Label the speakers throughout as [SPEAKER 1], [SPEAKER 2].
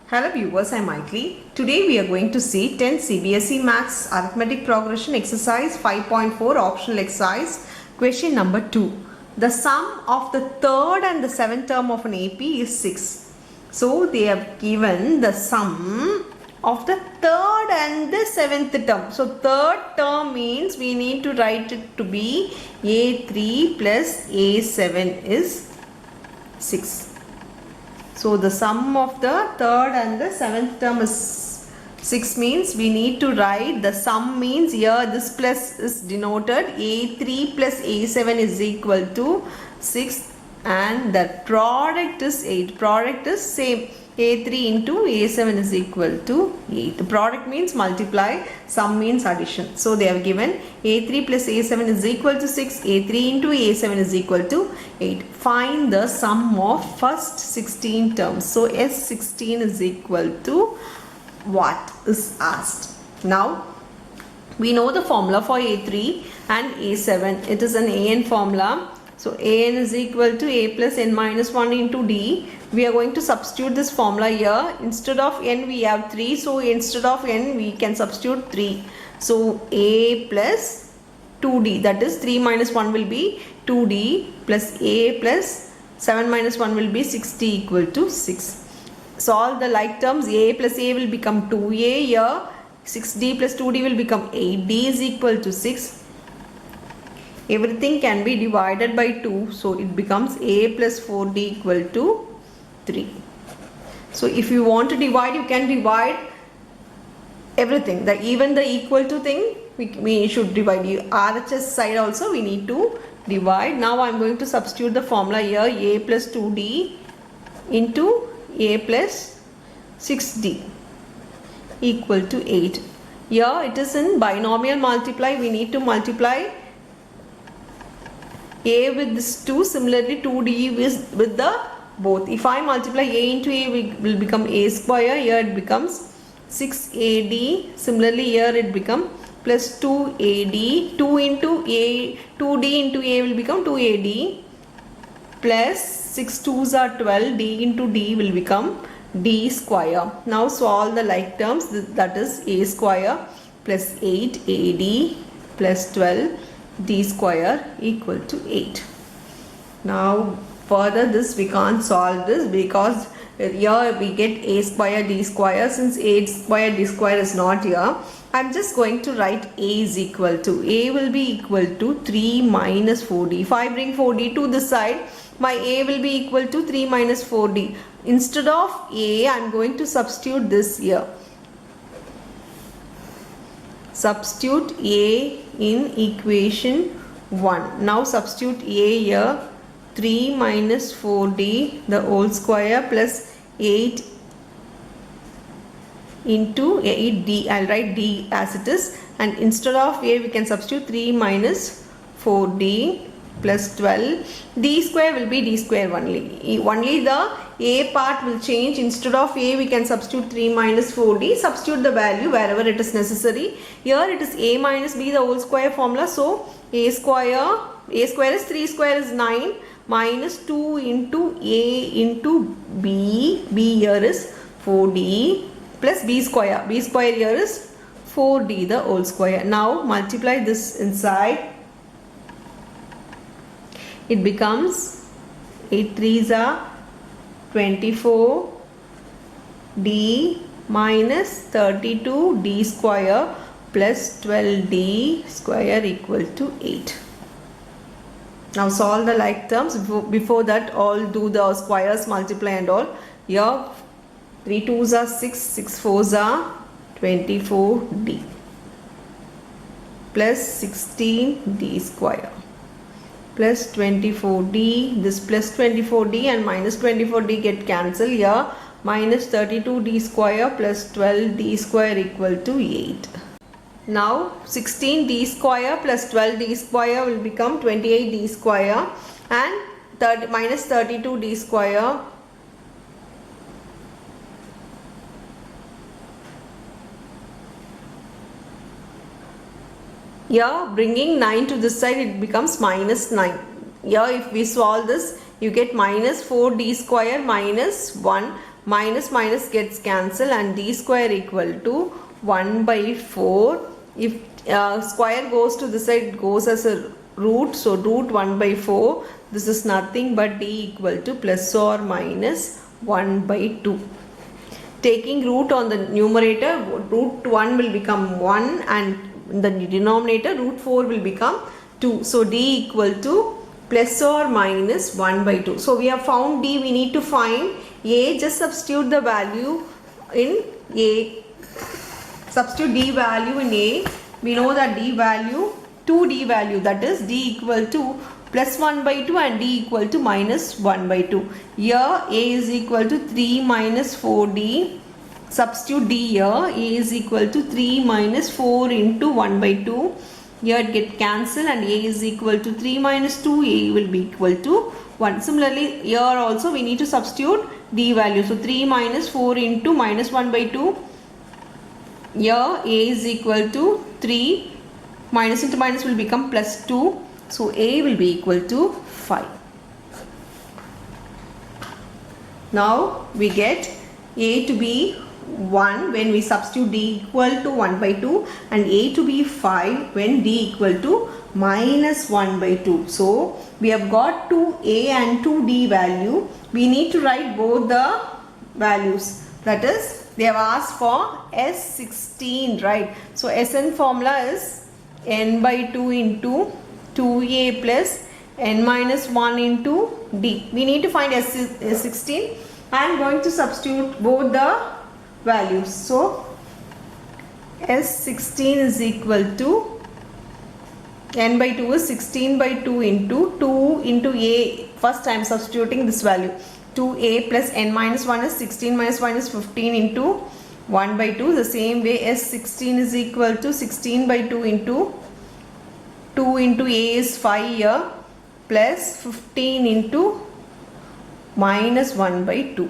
[SPEAKER 1] Hello viewers, I am Maitli. Today we are going to see 10 CBSE Maths Arithmetic Progression Exercise 5.4 Optional Exercise Question number 2. The sum of the third and the seventh term of an AP is 6. So they have given the sum of the third and the seventh term. So third term means we need to write it to be A3 plus A7 is 6. So the sum of the third and the seventh term is 6 means we need to write the sum means here this plus is denoted A3 plus A7 is equal to 6 and the product is 8. Product is same. A3 into A7 is equal to 8. The product means multiply, sum means addition. So they have given A3 plus A7 is equal to 6, A3 into A7 is equal to 8. Find the sum of first 16 terms. So S16 is equal to what is asked. Now we know the formula for A3 and A7. It is an AN formula. So AN is equal to A plus N minus 1 into D. We are going to substitute this formula here. Instead of N we have 3. So instead of N we can substitute 3. So A plus 2D, that is 3 minus 1 will be 2D plus A plus 7 minus 1 will be 6D equal to 6. Solve the like terms. A plus A will become 2A here. 6D plus 2D will become 8D is equal to 6. Everything can be divided by 2. So it becomes A plus 4D equal to 3. So if you want to divide, you can divide everything. Even the equal to thing, we should divide. RHS side also we need to divide. Now I am going to substitute the formula here. A plus 2D into A plus 6D equal to 8. Here it is in binomial multiply. We need to multiply A with this 2, similarly 2D with the both. If I multiply A into A will become A square, here it becomes 6AD. Similarly here it become plus 2AD. 2 into A, 2D into A will become 2AD plus 6 2s are 12. D into D will become D square. Now solve the like terms, that is A square plus 8AD plus 12 D square equal to 8. Now further this we can't solve this because here we get A square D square. Since A square D square is not here, I am just going to write A is equal to, A will be equal to 3 minus 4D. If I bring 4D to this side, my A will be equal to 3 minus 4D. Instead of A, I am going to substitute this here. Substitute A in equation 1. Now substitute A here. 3 minus 4D the whole square plus 8 into 8D. I'll write D as it is, and instead of A we can substitute 3 minus 4D plus 12. D square will be D square only. Only the A part will change. Instead of A we can substitute 3 minus 4D. Substitute the value wherever it is necessary. Here it is A minus B the whole square formula. So A square is 3 square is 9 minus 2 into A into B. B here is 4D plus B square. B square here is 4D the whole square. Now multiply this inside. It becomes 8 3s are 24 D minus 32 D square plus 12 D square equal to 8. Now solve the like terms. Before that, all do the squares, multiply and all. Here 3 2s are 6, 6 4s are 24D plus 16D square plus 24D. This plus 24D and minus 24D get cancelled. Here minus 32D square plus 12D square equal to 8. Now 16D square plus 12D square will become 28D square, and minus 32D square here, bringing 9 to this side, it becomes minus 9. Here if we solve this, you get minus 4d square minus 1 minus minus gets cancelled and d square equal to 1 by 4. If square goes to this side, goes as a root, so root 1 by 4. This is nothing but d equal to plus or minus 1 by 2. Taking root on the numerator, root 1 will become 1 and in the denominator root 4 will become 2. So d equal to plus or minus 1 by 2. So we have found d, we need to find a. Just substitute the value in a. Substitute d value in a. We know that d value, 2d value, that is d equal to plus 1 by 2 and d equal to minus 1 by 2. Here a is equal to 3 minus 4d. Substitute d here. A is equal to 3 minus 4 into 1 by 2. Here it get cancelled and a is equal to 3 minus 2. A will be equal to 1. Similarly here also we need to substitute d value. So 3 minus 4 into minus 1 by 2. Here a is equal to 3. Minus into minus will become plus 2. So a will be equal to 5. Now we get a to be 1 when we substitute d equal to 1 by 2 and a to be 5 when d equal to minus 1 by 2. So we have got 2a and 2d value. We need to write both the values. That is, they have asked for S16, right? So Sn formula is n by 2 into 2a plus n minus 1 into d. We need to find S16. I am going to substitute both the values. So S16 is equal to n by 2 is 16 by 2 into a. First I am substituting this value. 2a plus n minus 1 is 16 minus 1 is 15 into 1 by 2. The same way S16 is equal to 16 by 2 into a is 5 here plus 15 into minus 1 by 2.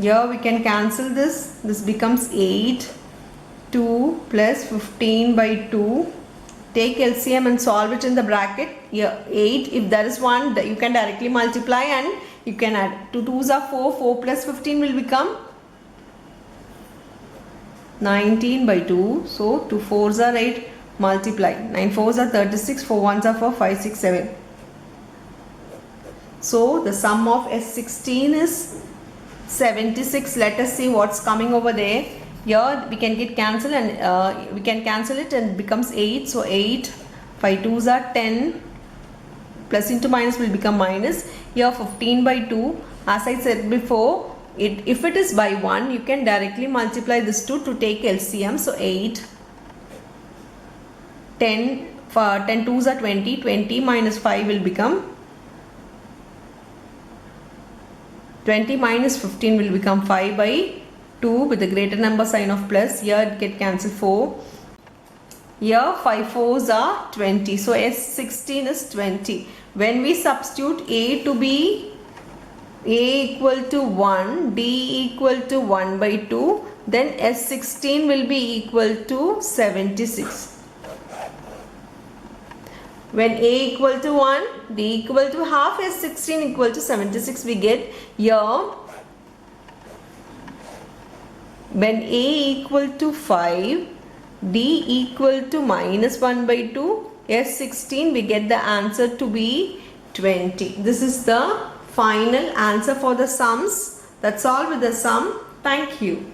[SPEAKER 1] Here we can cancel this. This becomes 8. 2 plus 15 by 2. Take LCM and solve it in the bracket. Here 8. If there is 1, you can directly multiply and you can add. 2 2s are 4. 4 plus 15 will become 19 by 2. So 2 4s are 8. Multiply. 9 4s are 36. 4 1s are 4. 5 6 7. So the sum of S16 is 76. Let us see what's coming over there. Here we can get cancelled and we can cancel it and it becomes 8. So 8. 5 2s are 10. Plus into minus will become minus. Here 15 by 2. As I said before, if it is by 1, you can directly multiply this 2 to take LCM. So 8. 10 2s are 20. 20 minus 5 will become 20 minus 15 will become 5 by 2 with the greater number sign of plus. Here it get cancelled 4. Here 5 4s are 20. So S16 is 20. When we substitute a to be a equal to 1, d equal to 1 by 2, then S16 will be equal to 76. When a equal to 1, d equal to half, S16 equal to 76 we get here. When a equal to 5, d equal to minus 1 by 2, S16 we get the answer to be 20. This is the final answer for the sums. That's all with the sum. Thank you.